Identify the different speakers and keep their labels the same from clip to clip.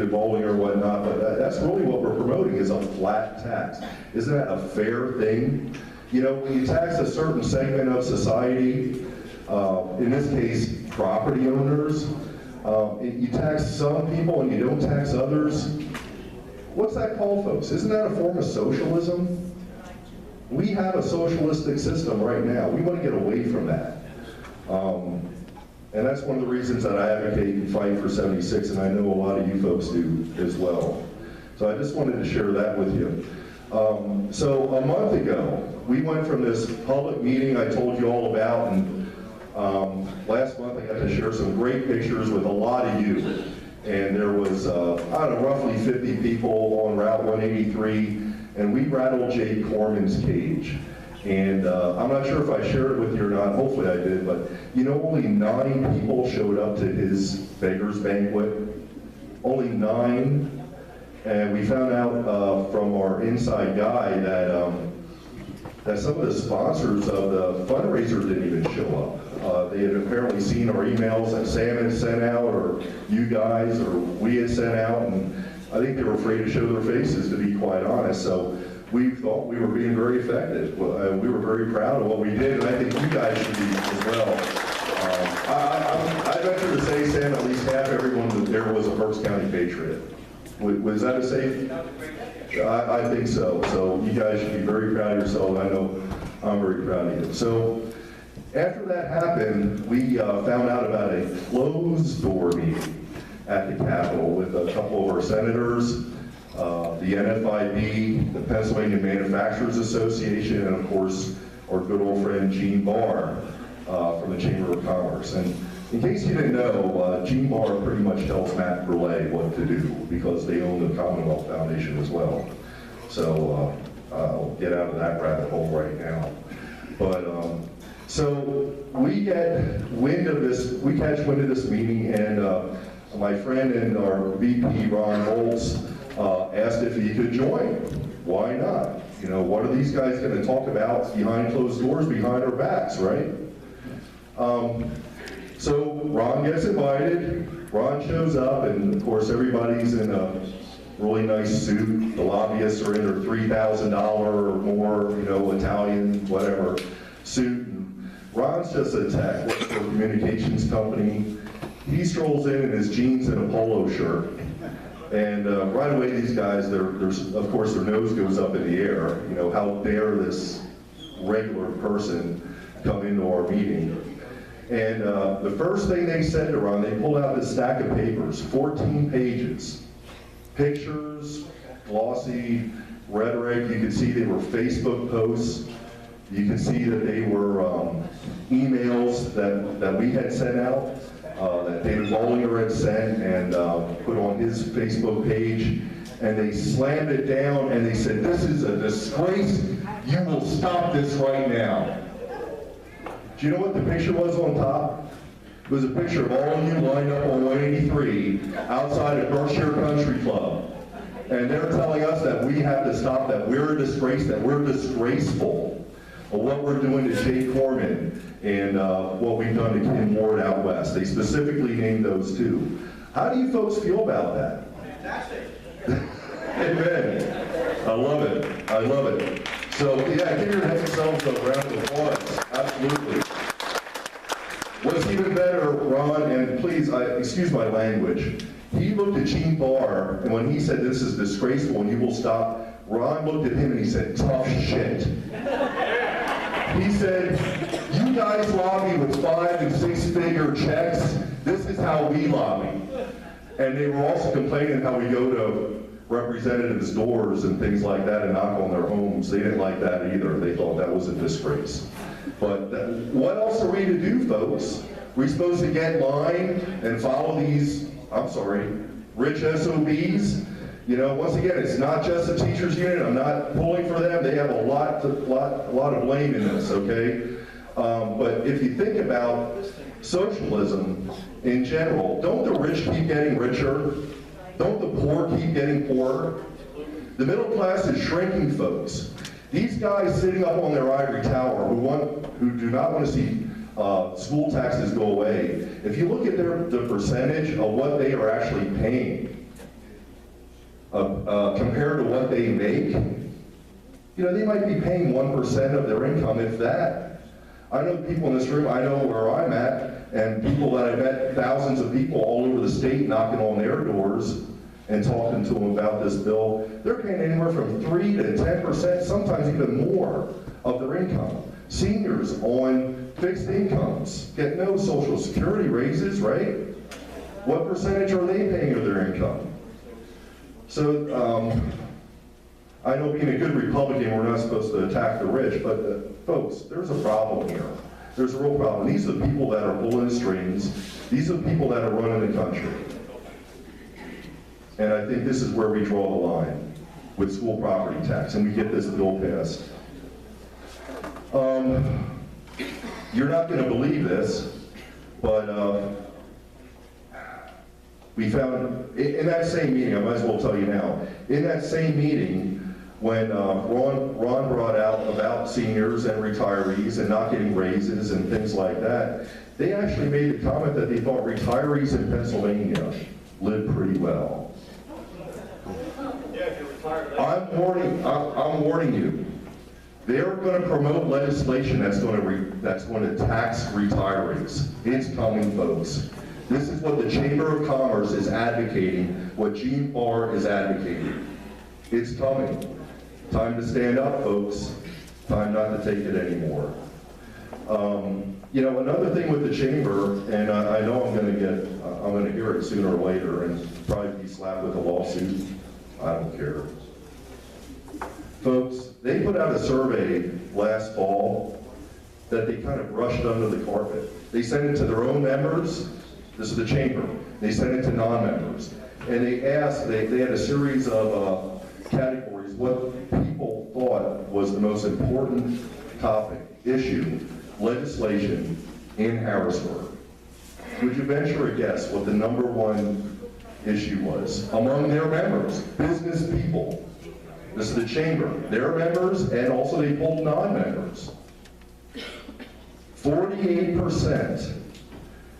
Speaker 1: David Bowling or whatnot, but that's really what we're promoting is a flat tax. Isn't that a fair thing? You know, when you tax a certain segment of society, in this case, property owners, you tax some people and you don't tax others. What's that called, folks? Isn't that a form of socialism? We have a socialistic system right now. We want to get away from that. And that's one of the reasons that I advocate and fight for 76, and I know a lot of you folks do as well. So I just wanted to share that with you. So a month ago, we went from this public meeting I told you all about, and last month I got to share some great pictures with a lot of you. And there was, I don't know, roughly 50 people on Route 183, and we rattled Jay Corman's cage. And I'm not sure if I shared it with you or not, hopefully I did, but you know, only 9 people showed up to his beggar's banquet. Only 9. And we found out from our inside guy that some of the sponsors of the fundraiser didn't even show up. They had apparently seen our emails that Sam had sent out, or you guys, or we had sent out, and I think they were afraid to show their faces, to be quite honest. So we thought we were being very effective. We were very proud of what we did, and I think you guys should be as well. I venture to say, Sam, at least half everyone there was a Berks County Patriot. Was that a safe? I think so. So you guys should be very proud of yourself. I know I'm very proud of you. So after that happened, we found out about a closed door meeting at the Capitol with a couple of our senators, the NFIB, the Pennsylvania Manufacturers Association, and of course, our good old friend Gene Barr from the Chamber of Commerce. And in case you didn't know, Gene Barr pretty much tells Matt Burley what to do because they own the Commonwealth Foundation as well. So I'll get out of that rabbit hole right now. But so we get wind of this, we catch wind of this meeting, and my friend and our VP, Ron Holtz, asked if he could join. Why not? You know, what are these guys going to talk about behind closed doors, behind our backs, right? So Ron gets invited, Ron shows up, and of course everybody's in a really nice suit. The lobbyists are in their $3,000 or more, you know, Italian, whatever, suit. And Ron's just a tech, works for a communications company. He strolls in his jeans and a polo shirt. And right away these guys, of course their nose goes up in the air. You know, how dare this regular person come into our meeting? And the first thing they said to Ron, they pulled out this stack of papers, 14 pages. Pictures, glossy, rhetoric. You could see they were Facebook posts. You could see that they were emails that we had sent out, that David Bollinger had sent and put on his Facebook page. And they slammed it down and they said, "This is a disgrace. You will stop this right now." Do you know what the picture was on top? It was a picture of all of you lined up on 183 outside of Berkshire Country Club. And they're telling us that we have to stop, that we're a disgrace, that we're disgraceful of what we're doing to Jay Corman and what we've done to Kim Ward out west. They specifically named those two. How do you folks feel about that?
Speaker 2: Fantastic.
Speaker 1: Amen. I love it. I love it. So, yeah, give yourselves a round of applause. Absolutely. What's even better, Ron, and please, excuse my language, he looked at Gene Barr, and when he said this is disgraceful and you will stop, Ron looked at him and he said, "Tough shit." He said, "You guys lobby with 5- and 6-figure checks. This is how we lobby." And they were also complaining how we go to representatives' doors and things like that and knock on their homes. They didn't like that either. They thought that was a disgrace. But what else are we to do, folks? We're supposed to get in line and follow these, I'm sorry, rich SOBs? You know, once again, it's not just the teachers union. I'm not pulling for them. They have a lot of blame in this, okay? But if you think about socialism in general, don't the rich keep getting richer? Don't the poor keep getting poorer? The middle class is shrinking, folks. These guys sitting up on their ivory tower who do not want to see school taxes go away, if you look at the percentage of what they are actually paying, compared to what they make, you know, they might be paying 1% of their income, if that. I know people in this room, I know where I'm at, and people that I've met, thousands of people all over the state knocking on their doors and talking to them about this bill. They're paying anywhere from 3 to 10%, sometimes even more of their income. Seniors on fixed incomes get no Social Security raises, right? What percentage are they paying of their income? So, I know being a good Republican, we're not supposed to attack the rich, but folks, there's a problem here. There's a real problem. These are the people that are pulling the strings. These are the people that are running the country. And I think this is where we draw the line with school property tax, and we get this bill passed. You're not going to believe this, but we found, in that same meeting, I might as well tell you now, in that same meeting, when Ron brought out about seniors and retirees and not getting raises and things like that, they actually made the comment that they thought retirees in Pennsylvania live pretty well. I'm warning you. They're going to promote legislation that's going to tax retirees. It's coming, folks. This is what the Chamber of Commerce is advocating, what Gene Farr is advocating. It's coming. Time to stand up, folks. Time not to take it anymore. You know, another thing with the Chamber, and I know I'm going to hear it sooner or later, and probably be slapped with a lawsuit. I don't care. Folks, they put out a survey last fall that they kind of brushed under the carpet. They sent it to their own members. This is the Chamber. They sent it to non-members. And they asked, they had a series of categories, what people thought was the most important topic, issue, legislation in Harrisburg. Would you venture a guess what the #1 issue was among their members, business people? This is the Chamber, their members, and also they pulled non-members. 48%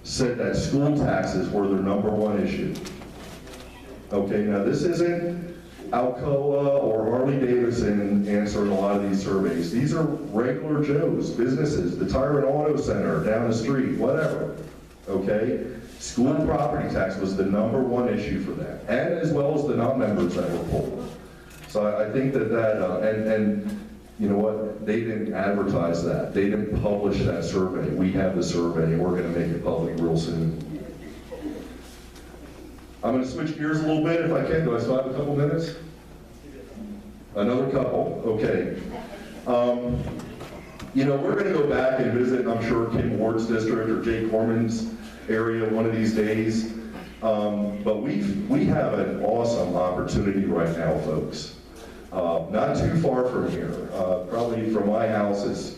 Speaker 1: said that school taxes were their #1 issue. Okay, now this isn't Alcoa or Harley Davidson answering a lot of these surveys. These are regular Joes, businesses, the Tire and Auto Center down the street, whatever. Okay? School property tax was the #1 issue for that, and as well as the non-members that were pulled. So I think that and you know what, they didn't advertise that. They didn't publish that survey. We have the survey, and we're going to make it public real soon. I'm going to switch gears a little bit if I can. Do I still have a couple minutes? Another couple, okay. You know, we're going to go back and visit, I'm sure, Kim Ward's district or Jay Corman's area one of these days. But we have an awesome opportunity right now, folks. Not too far from here. Probably from my house, it's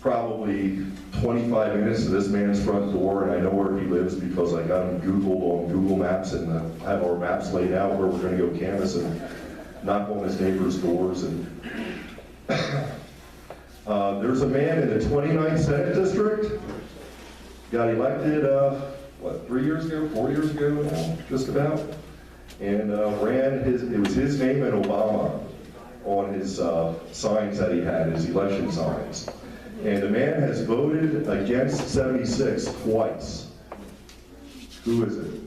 Speaker 1: probably 25 minutes to this man's front door, and I know where he lives because I got him Googled on Google Maps and have our maps laid out where we're going to go canvass and knock on his neighbors' doors. And there's a man in the 29th Senate District, got elected, 3 years ago, 4 years ago now, just about, and it was his name and Obama on his signs that he had, his election signs. And the man has voted against 76 twice. Who is it?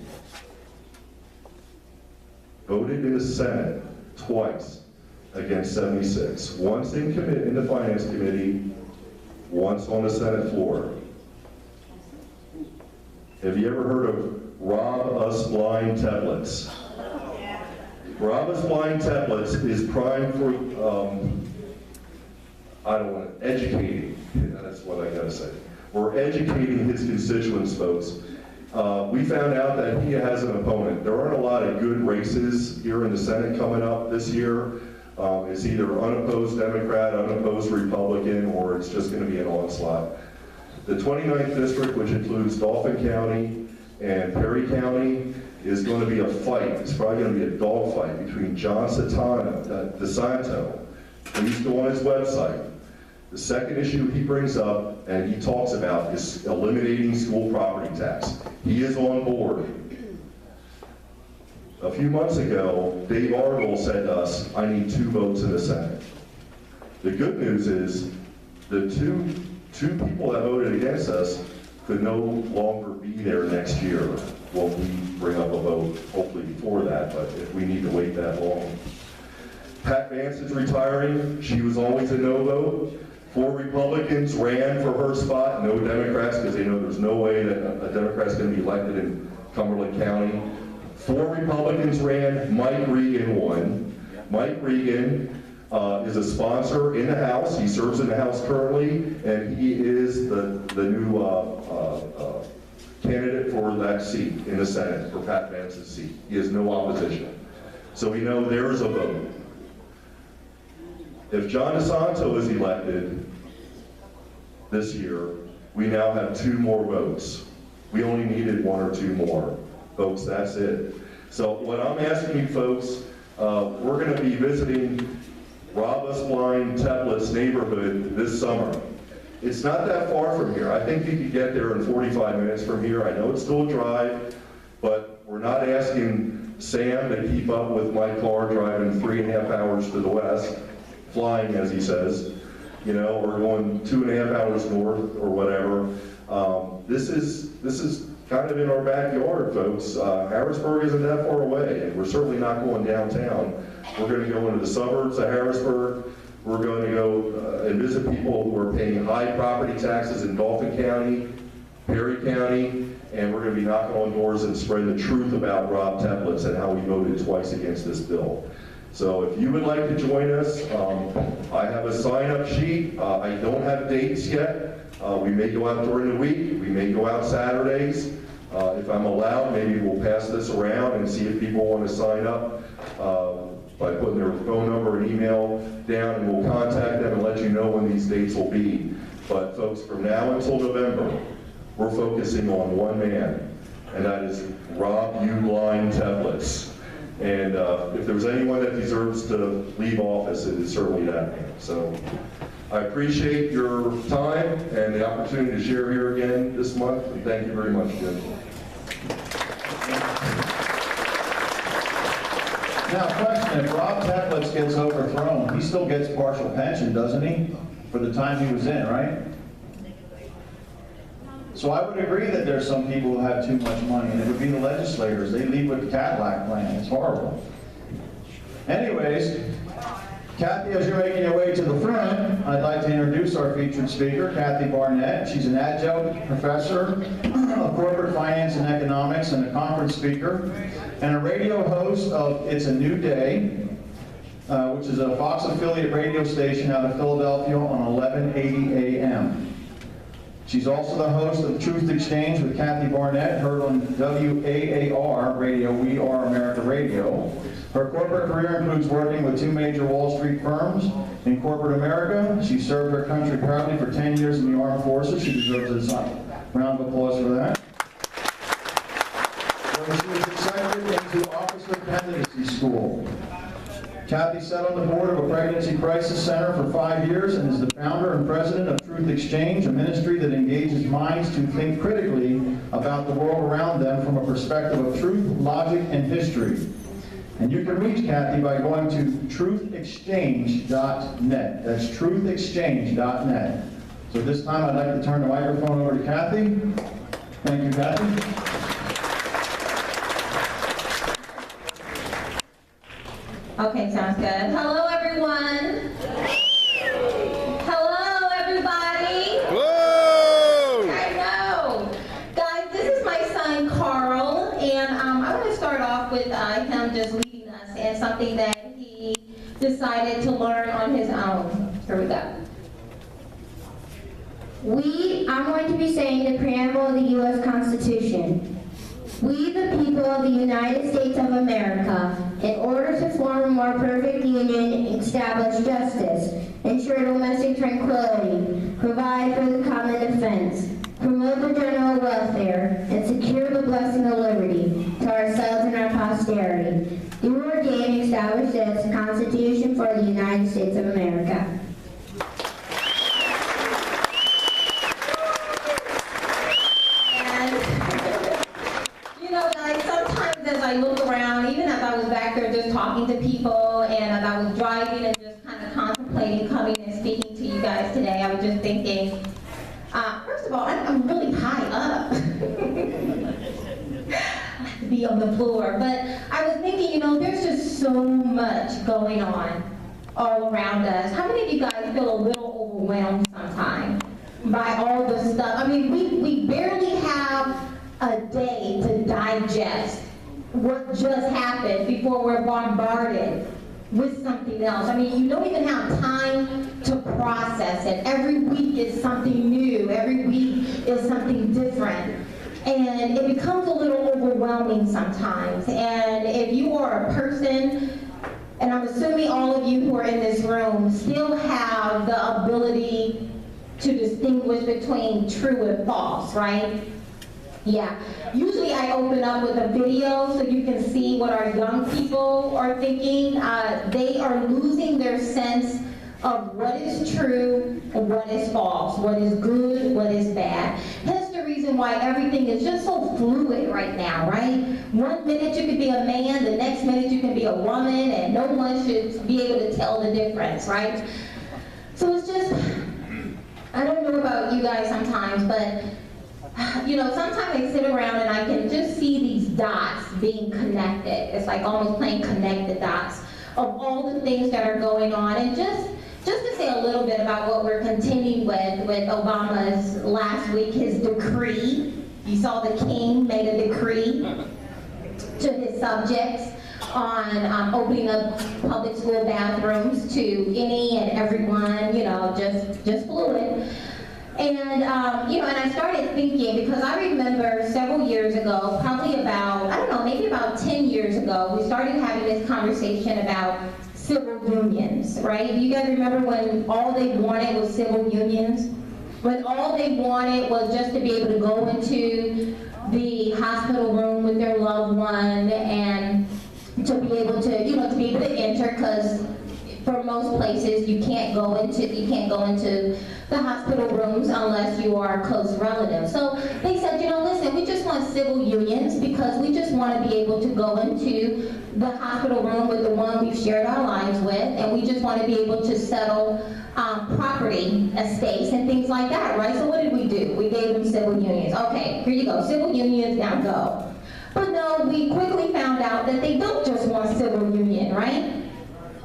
Speaker 1: Voted in the Senate twice against 76. Once in the Finance Committee, once on the Senate floor. Have you ever heard of Rob Us Blind Templates? Rob Us Blind Templates is prime for, I don't want to, educating. That's what I gotta say. We're educating his constituents, folks. We found out that he has an opponent. There aren't a lot of good races here in the Senate coming up this year. It's either unopposed Democrat, unopposed Republican, or it's just going to be an onslaught. The 29th District, which includes Dauphin County and Perry County, is going to be a fight. It's probably going to be a dogfight between John DeSanto. Please go on his website. The second issue he brings up and he talks about is eliminating school property tax. He is on board. A few months ago, Dave Argyle said to us, I need 2 votes in the Senate. The good news is the two people that voted against us could no longer be there next year. Well, we bring up a vote, hopefully before that, but if we need to wait that long. Pat Vance is retiring. She was always a no vote. 4 Republicans ran for her spot, no Democrats, because they know there's no way that a Democrat's going to be elected in Cumberland County. 4 Republicans ran, Mike Regan won. Mike Regan is a sponsor in the House. He serves in the House currently, and he is the new candidate for that seat in the Senate, for Pat Vance's seat. He has no opposition. So we know there's a vote. If John DeSanto is elected this year, we now have 2 more votes. We only needed 1 or 2 more. Folks, that's it. So what I'm asking you folks, we're going to be visiting Rob Blind Teplet's neighborhood this summer. It's not that far from here. I think you could get there in 45 minutes from here. I know it's still a drive, but we're not asking Sam to keep up with my car driving 3.5 hours to the west, flying as he says, you know, or going 2.5 hours north or whatever. This is kind of in our backyard, folks. Harrisburg isn't that far away, and we're certainly not going downtown. We're going to go into the suburbs of Harrisburg. We're going to go and visit people who are paying high property taxes in Dauphin County, Perry County, and we're going to be knocking on doors and spreading the truth about Rob Templets and how he voted twice against this bill. So if you would like to join us, I have a sign-up sheet. I don't have dates yet. We may go out during the week. We may go out Saturdays. If I'm allowed, maybe we'll pass this around and see if people want to sign up by putting their phone number and email down, and we'll contact them and let you know when these dates will be. But folks, from now until November, we're focusing on one man, and that is Rob Blind Teplitz. And if there's anyone that deserves to leave office, it is certainly that man. So I appreciate your time and the opportunity to share here again this month, and thank you very much, Jim.
Speaker 2: Now, question, if Rob Teplitz gets overthrown, he still gets partial pension, doesn't he? For the time he was in, right? So I would agree that there's some people who have too much money, and it would be the legislators. They lead with the Cadillac plan. It's horrible. Anyways, Kathy, as you're making your way to the front, I'd like to introduce our featured speaker, Kathy Barnette. She's an adjunct professor of corporate finance and economics and a conference speaker, and a radio host of It's a New Day, which is a Fox affiliate radio station out of Philadelphia on 1180 AM. She's also the host of Truth Exchange with Kathy Barnette, heard on WAAR radio, We Are America Radio. Her corporate career includes working with 2 major Wall Street firms in corporate America. She served her country proudly for 10 years in the armed forces. She deserves a round of applause for that. When she was accepted into Officer Candidacy School. Kathy sat on the board of a pregnancy crisis center for 5 years and is the founder and president of Truth Exchange, a ministry that engages minds to think critically about the world around them from a perspective of truth, logic, and history. And you can reach Kathy by going to truthexchange.net. That's truthexchange.net. So this time I'd like to turn the microphone over to Kathy. Thank you, Kathy.
Speaker 3: Okay, sounds good. Hello, everyone. Hello, everybody.
Speaker 4: Whoa!
Speaker 3: I know. Guys, this is my son, Carl, and I want to start off with him just leading us and something that he decided to learn on his own. Here we go.
Speaker 5: I'm going to be saying the preamble of the U.S. Constitution. We, the people of the United States of America, in order to form a more perfect union, establish justice, ensure domestic tranquility, provide for the common defense, promote the general welfare, and secure the blessing of liberty to ourselves and our posterity, do ordain and establish this Constitution for the United States of America.
Speaker 3: As I look around, even at back there just talking to people, and as I was driving and just kind of contemplating coming and speaking to you guys today, I was just thinking, first of all, I'm really high up. I have to be on the floor. But I was thinking, you know, there's just so much going on all around us. How many of you guys feel a little overwhelmed sometimes by all the stuff? I mean, we barely have a day to digest what just happened before we're bombarded with something else. I mean, you don't even have time to process it. Every week is something new. Every week is something different. And it becomes a little overwhelming sometimes. And if you are a person, and I'm assuming all of you who are in this room still have the ability to distinguish between true and false, right? Yeah. Usually I open up with a video so you can see what our young people are thinking. They are losing their sense of what is true and what is false, what is good, what is bad. Hence the reason why everything is just so fluid right now, right? One minute you could be a man, the next minute you can be a woman, and no one should be able to tell the difference, right? So it's just, I don't know about you guys sometimes, but you know, sometimes I sit around and I can just see these dots being connected. It's like almost playing connect the dots of all the things that are going on. And just to say a little bit about what we're continuing with Obama's last week, his decree. You saw the king made a decree to his subjects on opening up public school bathrooms to any and everyone, you know, just fluid. And, you know, and I started thinking, because I remember several years ago, probably about, I don't know, maybe about 10 years ago, we started having this conversation about civil unions, right? Do you guys remember when all they wanted was civil unions? When all they wanted was just to be able to go into the hospital room with their loved one and to be able to, you know, to be able to enter, because for most places you can't go into the hospital rooms unless you are a close relative. So they said, you know, listen, we just want civil unions because we just want to be able to go into the hospital room with the one we've shared our lives with, and we just want to be able to settle property, estates, and things like that, right? So what did we do? We gave them civil unions. Okay, here you go, civil unions, now go. But no, we quickly found out that they don't just want civil union, right?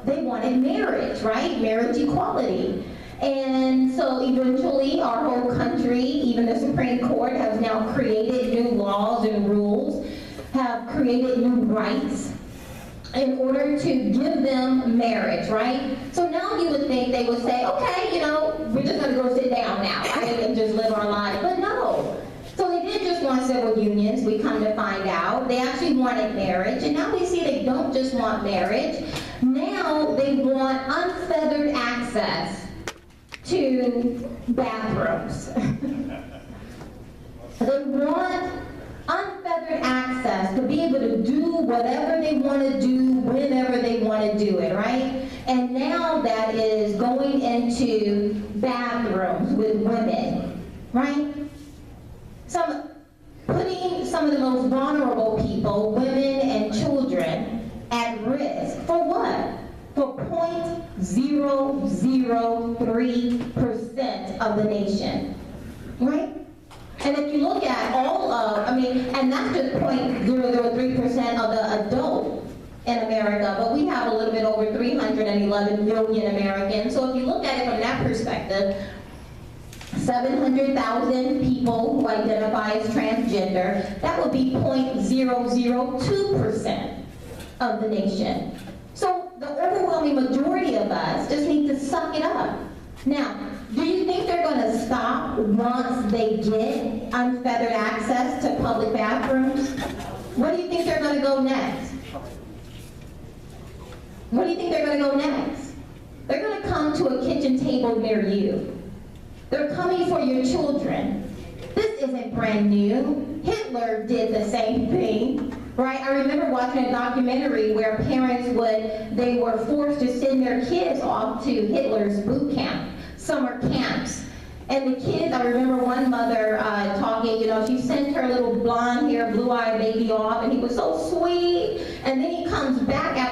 Speaker 3: They wanted marriage, right? Marriage equality. And so eventually our whole country, even the Supreme Court, has now created new laws and rules, have created new rights in order to give them marriage, right? So now you would think they would say, okay, you know, we're just gonna go sit down now, right, and just live our lives. But no. So they didn't just want civil unions, we come to find out. They actually wanted marriage, and now we see they don't just want marriage. Now they want unfettered access to bathrooms. They want unfettered access to be able to do whatever they want to do, whenever they want to do it, right? And now that is going into bathrooms with women, right? Putting some of the most vulnerable people, women and children, at risk. For what? For 0.003% of the nation, right? And if you look at all of, and that's just 0.003% of the adult in America, but we have a little bit over 311 million Americans. So if you look at it from that perspective, 700,000 people who identify as transgender, that would be 0.002% of the nation. So the overwhelming majority of us just need to suck it up. Now, do you think they're going to stop once they get unfettered access to public bathrooms? Where do you think they're going to go next? Where do you think they're going to go next? They're going to come to a kitchen table near you. They're coming for your children. This isn't brand new. Hitler did the same thing, right? I remember watching a documentary where parents they were forced to send their kids off to Hitler's boot camp, summer camps. And the kids, I remember one mother talking, you know, she sent her little blonde hair, blue-eyed baby off, and he was so sweet. and then he comes back after